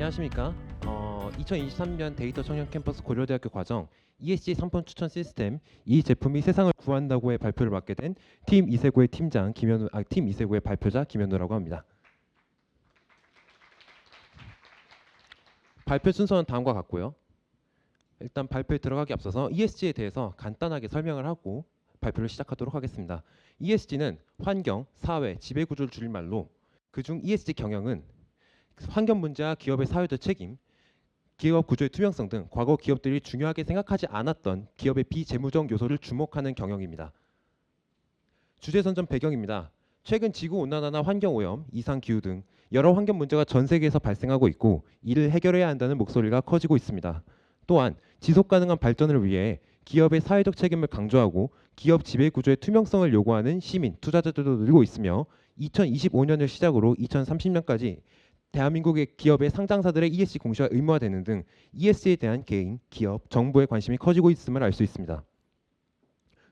안녕하십니까. 2023년 데이터 청년 캠퍼스 고려대학교 과정 ESG 상품 추천 시스템 이 제품이 세상을 구한다고의 발표를 맡게 된 팀 이세고의 팀장 김현우, 팀 이세고의 발표자 김현우라고 합니다. 발표 순서는 다음과 같고요. 일단 발표에 들어가기 앞서서 ESG에 대해서 간단하게 설명을 하고 발표를 시작하도록 하겠습니다. ESG는 환경, 사회, 지배구조를 줄임말로 그중 ESG 경영은 환경 문제와 기업의 사회적 책임, 기업 구조의 투명성 등 과거 기업들이 중요하게 생각하지 않았던 기업의 비재무적 요소를 주목하는 경영입니다. 주제 선정 배경입니다. 최근 지구온난화나 환경오염, 이상기후 등 여러 환경 문제가 전 세계에서 발생하고 있고 이를 해결해야 한다는 목소리가 커지고 있습니다. 또한 지속가능한 발전을 위해 기업의 사회적 책임을 강조하고 기업 지배구조의 투명성을 요구하는 시민, 투자자들도 늘고 있으며 2025년을 시작으로 2030년까지 대한민국의 기업의 상장사들의 ESG 공시가 의무화되는 등 ESG에 대한 개인, 기업, 정부의 관심이 커지고 있음을 알 수 있습니다.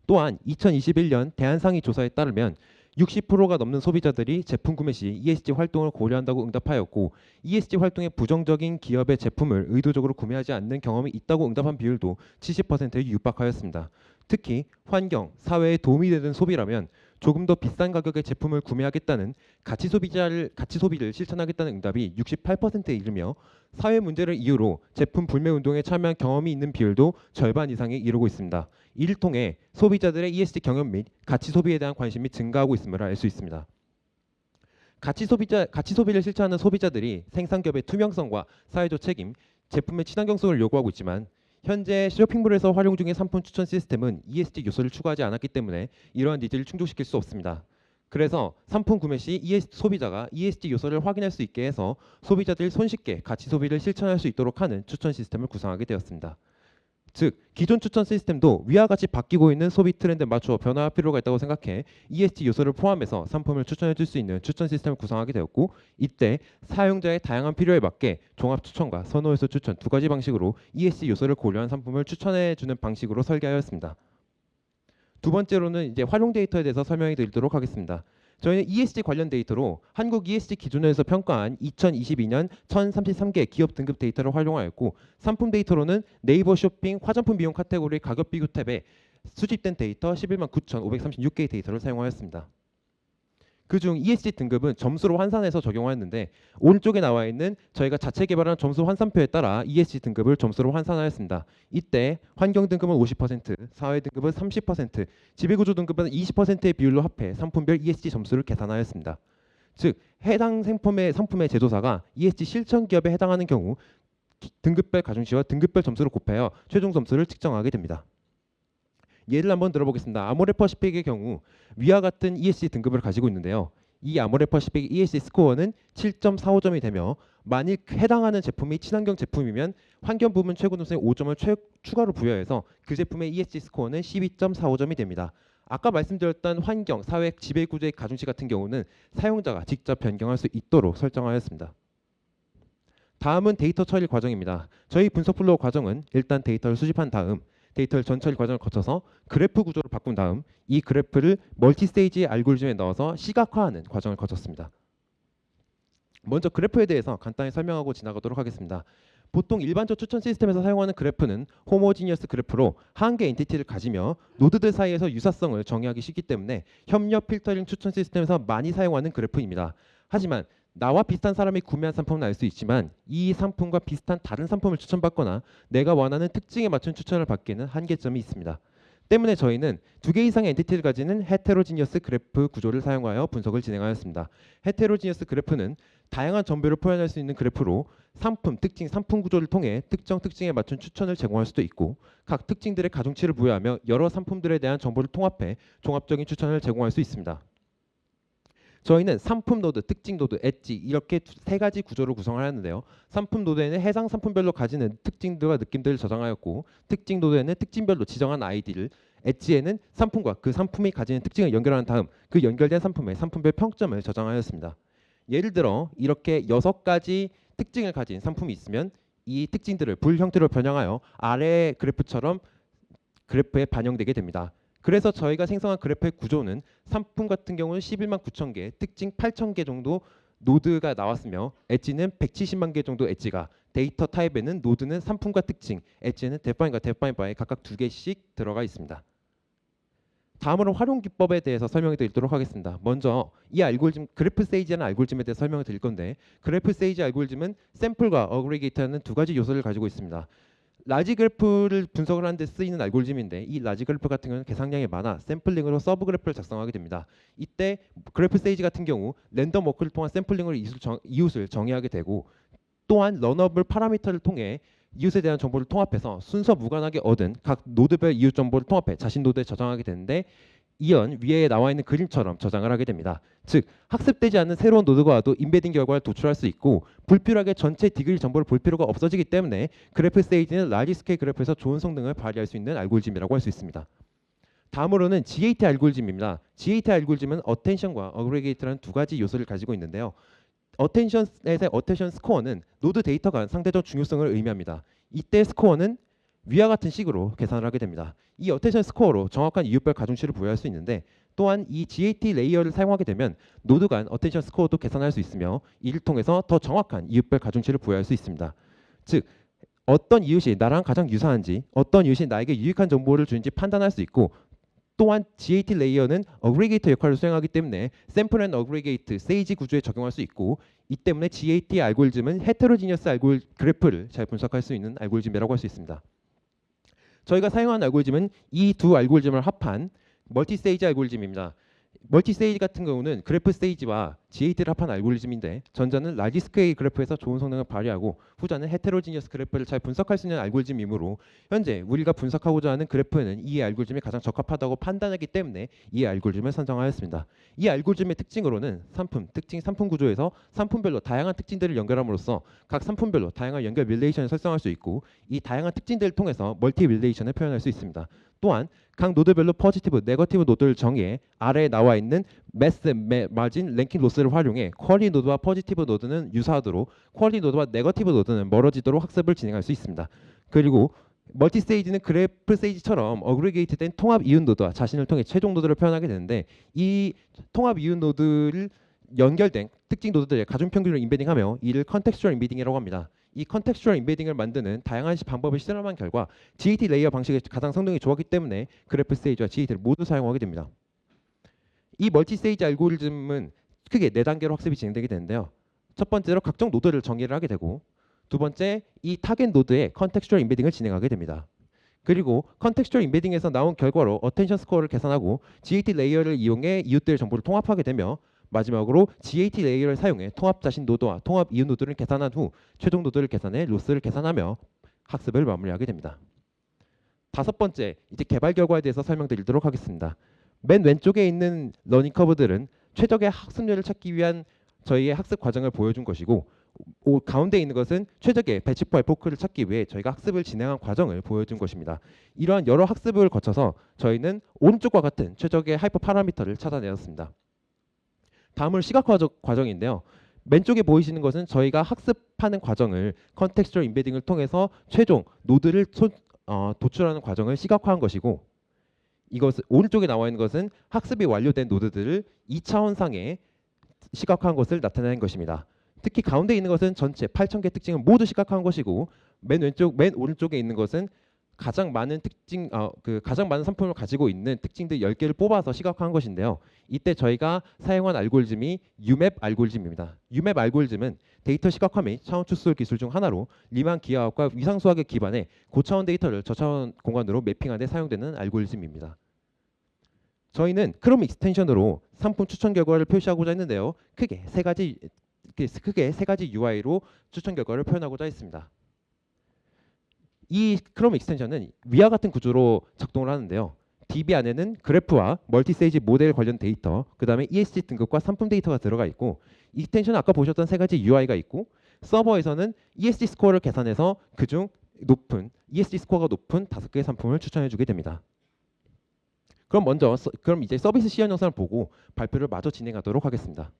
또한 2021년 대한상의 조사에 따르면 60%가 넘는 소비자들이 제품 구매 시 ESG 활동을 고려한다고 응답하였고 ESG 활동에 부정적인 기업의 제품을 의도적으로 구매하지 않는 경험이 있다고 응답한 비율도 70%에 육박하였습니다. 특히 환경, 사회에 도움이 되는 소비라면 조금 더 비싼 가격의 제품을 구매하겠다는 가치 소비를 실천하겠다는 응답이 68%에 이르며 사회 문제를 이유로 제품 불매 운동에 참여한 경험이 있는 비율도 절반 이상에 이르고 있습니다. 이를 통해 소비자들의 ESG 경험 및 가치 소비에 대한 관심이 증가하고 있음을 알 수 있습니다. 가치 소비를 실천하는 소비자들이 생산기업의 투명성과 사회적 책임, 제품의 친환경성을 요구하고 있지만 현재 쇼핑몰에서 활용 중인 상품 추천 시스템은 ESG 요소를 추가하지 않았기 때문에 이러한 니즈를 충족시킬 수 없습니다. 그래서 상품 구매 시 소비자가 ESG 요소를 확인할 수 있게 해서 소비자들이 손쉽게 가치 소비를 실천할 수 있도록 하는 추천 시스템을 구성하게 되었습니다. 즉 기존 추천 시스템도 위와 같이 바뀌고 있는 소비 트렌드에 맞춰 변화할 필요가 있다고 생각해 ESG 요소를 포함해서 상품을 추천해 줄 수 있는 추천 시스템을 구성하게 되었고 이때 사용자의 다양한 필요에 맞게 종합 추천과 선호 요소 추천 두 가지 방식으로 ESG 요소를 고려한 상품을 추천해 주는 방식으로 설계하였습니다. 두 번째로는 이제 활용 데이터에 대해서 설명해 드리도록 하겠습니다. 저희는 ESG 관련 데이터로 한국 ESG 기준에서 평가한 2022년 1033개 기업 등급 데이터를 활용하였고 상품 데이터로는 네이버 쇼핑 화장품 비용 카테고리 가격 비교 탭에 수집된 데이터 11만 9,536개의 데이터를 사용하였습니다. 그중 ESG 등급은 점수로 환산해서 적용하였는데 오른쪽에 나와 있는 저희가 자체 개발한 점수 환산표에 따라 ESG 등급을 점수로 환산하였습니다. 이때 환경 등급은 50%, 사회 등급은 30%, 지배구조 등급은 20%의 비율로 합해 상품별 ESG 점수를 계산하였습니다. 즉 해당 상품의 제조사가 ESG 실천 기업에 해당하는 경우 등급별 가중치와 등급별 점수를 곱하여 최종 점수를 측정하게 됩니다. 예를 한번 들어보겠습니다. 아모레퍼시픽의 경우 위와 같은 ESG 등급을 가지고 있는데요. 이 아모레퍼시픽 ESG 스코어는 7.45점이 되며 만일 해당하는 제품이 친환경 제품이면 환경 부문 최고 점수의 5점을 추가로 부여해서 그 제품의 ESG 스코어는 12.45점이 됩니다. 아까 말씀드렸던 환경, 사회, 지배구조의 가중치 같은 경우는 사용자가 직접 변경할 수 있도록 설정하였습니다. 다음은 데이터 처리 과정입니다. 저희 분석 플로우 과정은 일단 데이터를 수집한 다음 데이터를 전처리 과정을 거쳐서 그래프 구조를 바꾼 다음 이 그래프를 멀티스테이지 알고리즘에 넣어서 시각화하는 과정을 거쳤습니다. 먼저 그래프에 대해서 간단히 설명하고 지나가도록 하겠습니다. 보통 일반적 추천 시스템에서 사용하는 그래프는 호모지니어스 그래프로 한 개의 엔티티를 가지며 노드들 사이에서 유사성을 정의하기 쉽기 때문에 협력 필터링 추천 시스템에서 많이 사용하는 그래프입니다. 하지만 나와 비슷한 사람이 구매한 상품은 알 수 있지만 이 상품과 비슷한 다른 상품을 추천받거나 내가 원하는 특징에 맞춘 추천을 받기에는 한계점이 있습니다. 때문에 저희는 두 개 이상의 엔티티를 가지는 헤테로지니어스 그래프 구조를 사용하여 분석을 진행하였습니다. 헤테로지니어스 그래프는 다양한 정보를 표현할 수 있는 그래프로 상품, 특징, 상품 구조를 통해 특정 특징에 맞춘 추천을 제공할 수도 있고 각 특징들의 가중치를 부여하며 여러 상품들에 대한 정보를 통합해 종합적인 추천을 제공할 수 있습니다. 저희는 상품 노드, 특징 노드, 엣지 이렇게 세 가지 구조로 구성하였는데요. 상품 노드에는 해당 상품별로 가지는 특징들과 느낌들을 저장하였고 특징 노드에는 특징별로 지정한 아이디를 엣지에는 상품과 그 상품이 가지는 특징을 연결한 다음 그 연결된 상품의 상품별 평점을 저장하였습니다. 예를 들어 이렇게 6가지 특징을 가진 상품이 있으면 이 특징들을 불 형태로 변형하여 아래 그래프처럼 그래프에 반영되게 됩니다. 그래서 저희가 생성한 그래프의 구조는 상품 같은 경우는 11만 9천 개, 특징 8천 개 정도 노드가 나왔으며 엣지는 170만 개 정도 엣지가, 데이터 타입에는 노드는 상품과 특징, 엣지는 데파인과 데파인 바에 각각 2개씩 들어가 있습니다. 다음으로 활용 기법에 대해서 설명해 드리도록 하겠습니다. 먼저 이 알고리즘 그래프 세이지라는 알고리즘에 대해서 설명을 드릴 건데, 그래프 세이지 알고리즘은 샘플과 어그리게이터는 두 가지 요소를 가지고 있습니다. 라지 그래프를 분석을 하는 데 쓰이는 알고리즘인데, 이 라지 그래프 같은 경우는 계산량이 많아 샘플링으로 서브 그래프를 작성하게 됩니다. 이때 그래프 세이지 같은 경우 랜덤 워크를 통한 샘플링으로 이웃을 정의하게 되고, 또한 러너블 파라미터를 통해 이웃에 대한 정보를 통합해서 순서 무관하게 얻은 각 노드별 이웃 정보를 통합해 자신 노드에 저장하게 되는데, 이런 위에 나와 있는 그림처럼 저장을 하게 됩니다. 즉 학습되지 않는 새로운 노드가 와도 인베딩 결과를 도출할 수 있고, 불필요하게 전체 디그리 정보를 볼 필요가 없어지기 때문에 그래프 세이지는 라지 스케일 그래프에서 좋은 성능을 발휘할 수 있는 알고리즘이라고 할 수 있습니다. 다음으로는 GAT 알고리즘입니다. GAT 알고리즘은 어텐션과 어그리게이터라는 두 가지 요소를 가지고 있는데요. 어텐션에서의 어텐션 스코어는 노드 데이터 간 상대적 중요성을 의미합니다. 이때 스코어는 위와 같은 식으로 계산을 하게 됩니다. 이 어텐션 스코어로 정확한 이웃별 가중치를 부여할 수 있는데, 또한 이 GAT 레이어를 사용하게 되면 노드 간 어텐션 스코어도 계산할 수 있으며, 이를 통해서 더 정확한 이웃별 가중치를 부여할 수 있습니다. 즉 어떤 이웃이 나랑 가장 유사한지, 어떤 이웃이 나에게 유익한 정보를 주는지 판단할 수 있고, 또한 GAT 레이어는 어그리게이터 역할을 수행하기 때문에 샘플 앤 어그리게이트 세이지 구조에 적용할 수 있고, 이 때문에 GAT 알고리즘은 헤테로지니어스 그래프를 잘 분석할 수 있는 알고리즘이라고 할 수 있습니다. 저희가 사용한 알고리즘은 이 두 알고리즘을 합한 멀티 세이지 알고리즘입니다. 멀티 세이지 같은 경우는 그래프 세이지와 GAT를 합한 알고리즘인데, 전자는 라지 스케일 그래프에서 좋은 성능을 발휘하고 후자는 헤테로지니어스 그래프를 잘 분석할 수 있는 알고리즘이므로, 현재 우리가 분석하고자 하는 그래프는 이 알고리즘이 가장 적합하다고 판단하기 때문에 이 알고리즘을 선정하였습니다. 이 알고리즘의 특징으로는 상품 구조에서 상품별로 다양한 특징들을 연결함으로써 각 상품별로 다양한 연결 릴레이션을 설정할 수 있고, 이 다양한 특징들을 통해서 멀티 릴레이션을 표현할 수 있습니다. 또한 각 노드별로 포지티브, 네거티브 노드를 정의해 아래에 나와 있는 매스, 마진, 랭킹 로스를 활용해 퀄리 노드와 포지티브 노드는 유사하도록, 퀄리 노드와 네거티브 노드는 멀어지도록 학습을 진행할 수 있습니다. 그리고 멀티 세이지는 그래프 세이지처럼 어그리게이트된 통합 이웃 노드와 자신을 통해 최종 노드를 표현하게 되는데, 이 통합 이웃 노드를 연결된 특징 노드들의 가중 평균을 인베딩하며 이를 컨텍스추얼 인베딩이라고 합니다. 이 컨텍스추얼 인베딩을 만드는 다양한 방법을 실험한 결과 GAT 레이어 방식이 가장 성능이 좋았기 때문에 그래프 세이지와 GAT를 모두 사용하게 됩니다. 이 멀티 세이지 알고리즘은 크게 4단계로 학습이 진행되게 되는데요. 첫 번째로 각종 노드를 정의를 하게 되고, 두 번째 이 타겟 노드의 컨텍스추얼 인베딩을 진행하게 됩니다. 그리고 컨텍스추얼 인베딩에서 나온 결과로 어텐션 스코어를 계산하고 GAT 레이어를 이용해 이웃들의 정보를 통합하게 되며, 마지막으로 GAT 레이어를 사용해 통합 자신 노드와 통합 이웃 노드를 계산한 후 최종 노드를 계산해 로스를 계산하며 학습을 마무리하게 됩니다. 다섯 번째, 이제 개발 결과에 대해서 설명드리도록 하겠습니다. 맨 왼쪽에 있는 러닝 커브들은 최적의 학습률을 찾기 위한 저희의 학습 과정을 보여준 것이고, 가운데 있는 것은 최적의 배치포 에포크를 찾기 위해 저희가 학습을 진행한 과정을 보여준 것입니다. 이러한 여러 학습을 거쳐서 저희는 오른쪽과 같은 최적의 하이퍼 파라미터를 찾아내었습니다. 다음은 시각화 과정인데요. 왼쪽에 보이시는 것은 저희가 학습하는 과정을 컨텍스추얼 인베딩을 통해서 최종 노드를 도출하는 과정을 시각화한 것이고, 이것은 오른쪽에 나와 있는 것은 학습이 완료된 노드들을 2차원상에 시각화한 것을 나타내는 것입니다. 특히 가운데 있는 것은 전체 8,000개 특징을 모두 시각화한 것이고, 맨 오른쪽에 있는 것은 가장 많은 가장 많은 상품을 가지고 있는 특징들 10개를 뽑아서 시각화한 것인데요. 이때 저희가 사용한 알고리즘이 UMAP 알고리즘입니다. UMAP 알고리즘은 데이터 시각화 및 차원 추출 기술 중 하나로 리만 기하학과 위상수학에 기반해 고차원 데이터를 저차원 공간으로 매핑하는 데 사용되는 알고리즘입니다. 저희는 크롬 익스텐션으로 상품 추천 결과를 표시하고자 했는데요. 크게 세 가지 UI로 추천 결과를 표현하고자 했습니다. 이 크롬 익스텐션은 위와 같은 구조로 작동을 하는데요. DB 안에는 그래프와 멀티 세이지 모델 관련 데이터, 그 다음에 ESG 등급과 상품 데이터가 들어가 있고, 익스텐션은 아까 보셨던 세 가지 UI가 있고, 서버에서는 ESG 스코어를 계산해서 그중 ESG 스코어가 높은 5개의 상품을 추천해주게 됩니다. 그럼 이제 서비스 시연 영상을 보고 발표를 마저 진행하도록 하겠습니다.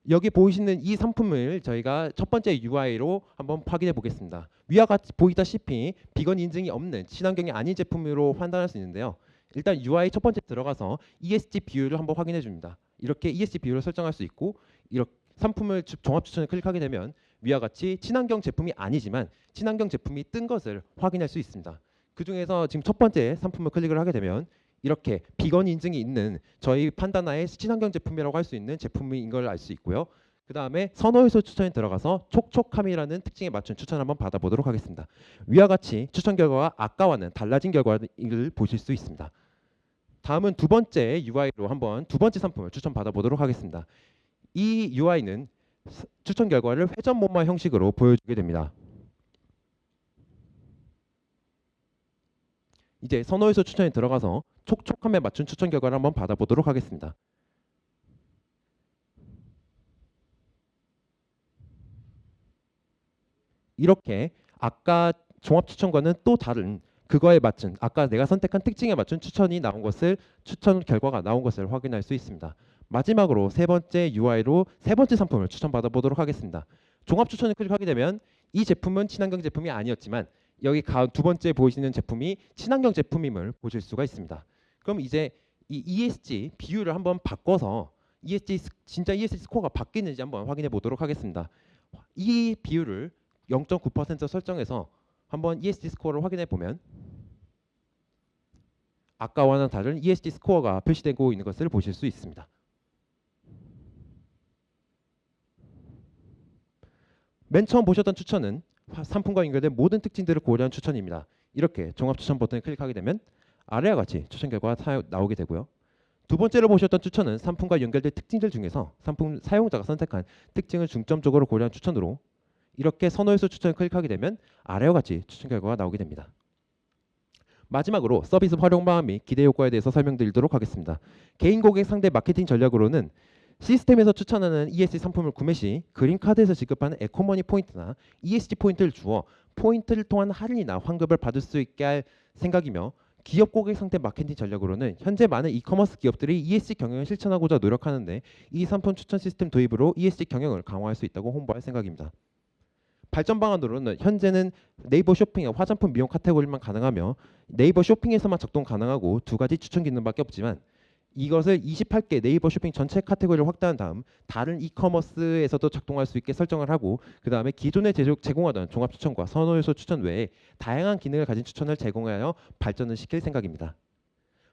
여기 보이시는 이 상품을 저희가 첫 번째 UI로 한번 확인해 보겠습니다. 위와 같이 보이다시피 비건 인증이 없는 친환경이 아닌 제품으로 판단할 수 있는데요. 일단 UI 첫 번째 들어가서 ESG 비율을 한번 확인해 줍니다. 이렇게 ESG 비율을 설정할 수 있고, 이렇게 상품을 종합 추천을 클릭하게 되면 위와 같이 친환경 제품이 아니지만 친환경 제품이 뜬 것을 확인할 수 있습니다. 그 중에서 지금 첫 번째 상품을 클릭을 하게 되면 이렇게 비건 인증이 있는 저희 판다나의 친환경 제품이라고 할 수 있는 제품인 걸 알 수 있고요. 그 다음에 선호요소 추천에 들어가서 촉촉함이라는 특징에 맞춘 추천 한번 받아보도록 하겠습니다. 위와 같이 추천 결과가 아까와는 달라진 결과를 보실 수 있습니다. 다음은 두 번째 UI로 한번 두 번째 상품을 추천 받아보도록 하겠습니다. 이 UI는 추천 결과를 회전 모마 형식으로 보여주게 됩니다. 이제 선호요소 추천에 들어가서 촉촉함에 맞춘 추천 결과를 한번 받아보도록 하겠습니다. 이렇게 아까 종합 추천과는 또 다른 그거에 맞춘 아까 내가 선택한 특징에 맞춘 추천 결과가 나온 것을 확인할 수 있습니다. 마지막으로 세 번째 UI로 세 번째 상품을 추천받아 보도록 하겠습니다. 종합 추천을 클릭하게 되면 이 제품은 친환경 제품이 아니었지만 여기 두 번째 보이시는 제품이 친환경 제품임을 보실 수가 있습니다. 그럼 이제 이 ESG 비율을 한번 바꿔서 진짜 ESG 스코어가 바뀌는지 한번 확인해 보도록 하겠습니다. 이 비율을 0.9% 설정해서 한번 ESG 스코어를 확인해 보면 아까와는 다른 ESG 스코어가 표시되고 있는 것을 보실 수 있습니다. 맨 처음 보셨던 추천은 상품과 연결된 모든 특징들을 고려한 추천입니다. 이렇게 종합 추천 버튼을 클릭하게 되면 아래와 같이 추천 결과가 나오게 되고요. 두 번째로 보셨던 추천은 상품과 연결된 특징들 중에서 상품 사용자가 선택한 특징을 중점적으로 고려한 추천으로 이렇게 선호요소 추천을 클릭하게 되면 아래와 같이 추천 결과가 나오게 됩니다. 마지막으로 서비스 활용 방안 및 기대 효과에 대해서 설명드리도록 하겠습니다. 개인 고객 상대 마케팅 전략으로는 시스템에서 추천하는 ESG 상품을 구매 시 그린카드에서 지급하는 에코머니 포인트나 ESG 포인트를 주어 포인트를 통한 할인이나 환급을 받을 수 있게 할 생각이며, 기업 고객 상대 마케팅 전략으로는 현재 많은 이커머스 기업들이 ESG 경영을 실천하고자 노력하는데 이 상품 추천 시스템 도입으로 ESG 경영을 강화할 수 있다고 홍보할 생각입니다. 발전 방안으로는 현재는 네이버 쇼핑의 화장품 미용 카테고리만 가능하며 네이버 쇼핑에서만 작동 가능하고 두 가지 추천 기능밖에 없지만 이것을 28개 네이버 쇼핑 전체 카테고리를 확대한 다음 다른 이커머스에서도 작동할 수 있게 설정을 하고, 그 다음에 기존에 제공하던 종합 추천과 선호요소 추천 외에 다양한 기능을 가진 추천을 제공하여 발전을 시킬 생각입니다.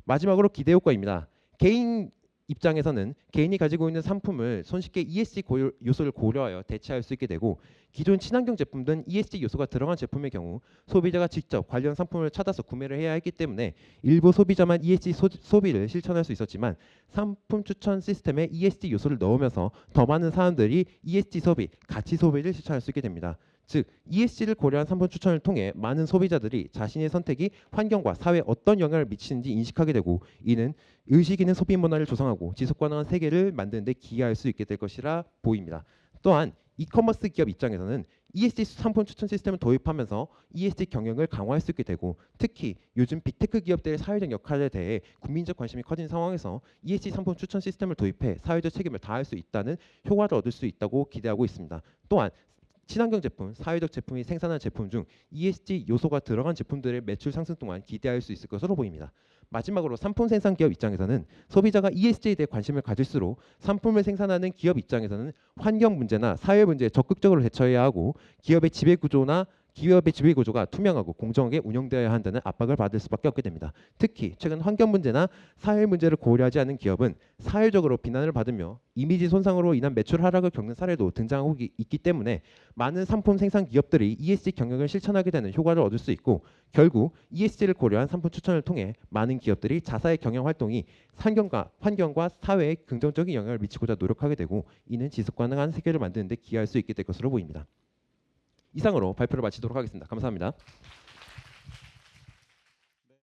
마지막으로 기대 효과입니다. 개인 입장에서는 개인이 가지고 있는 상품을 손쉽게 ESG 요소를 고려하여 대체할 수 있게 되고, 기존 친환경 제품 등 ESG 요소가 들어간 제품의 경우 소비자가 직접 관련 상품을 찾아서 구매를 해야 했기 때문에 일부 소비자만 ESG 소비를 실천할 수 있었지만 상품 추천 시스템에 ESG 요소를 넣으면서 더 많은 사람들이 ESG 소비, 가치 소비를 실천할 수 있게 됩니다. 즉 ESG를 고려한 상품 추천을 통해 많은 소비자들이 자신의 선택이 환경과 사회에 어떤 영향을 미치는지 인식하게 되고, 이는 의식 있는 소비 문화를 조성하고 지속 가능한 세계를 만드는 데 기여할 수 있게 될 것이라 보입니다. 또한 이커머스 기업 입장에서는 ESG 상품 추천 시스템을 도입하면서 ESG 경영을 강화할 수 있게 되고, 특히 요즘 빅테크 기업들의 사회적 역할에 대해 국민적 관심이 커진 상황에서 ESG 상품 추천 시스템을 도입해 사회적 책임을 다할 수 있다는 효과를 얻을 수 있다고 기대하고 있습니다. 또한 친환경 제품, 사회적 제품이 생산한 제품 중 ESG 요소가 들어간 제품들의 매출 상승 또한 기대할 수 있을 것으로 보입니다. 마지막으로 상품 생산 기업 입장에서는 소비자가 ESG에 대해 관심을 가질수록 상품을 생산하는 기업 입장에서는 환경 문제나 사회 문제에 적극적으로 대처해야 하고, 기업의 지배 구조가 투명하고 공정하게 운영되어야 한다는 압박을 받을 수밖에 없게 됩니다. 특히 최근 환경 문제나 사회 문제를 고려하지 않은 기업은 사회적으로 비난을 받으며 이미지 손상으로 인한 매출 하락을 겪는 사례도 등장하고 있기 때문에 많은 상품 생산 기업들이 ESG 경영을 실천하게 되는 효과를 얻을 수 있고, 결국 ESG를 고려한 상품 추천을 통해 많은 기업들이 자사의 경영 활동이 환경과 사회에 긍정적인 영향을 미치고자 노력하게 되고, 이는 지속 가능한 세계를 만드는 데 기여할 수 있게 될 것으로 보입니다. 이상으로 발표를 마치도록 하겠습니다. 감사합니다.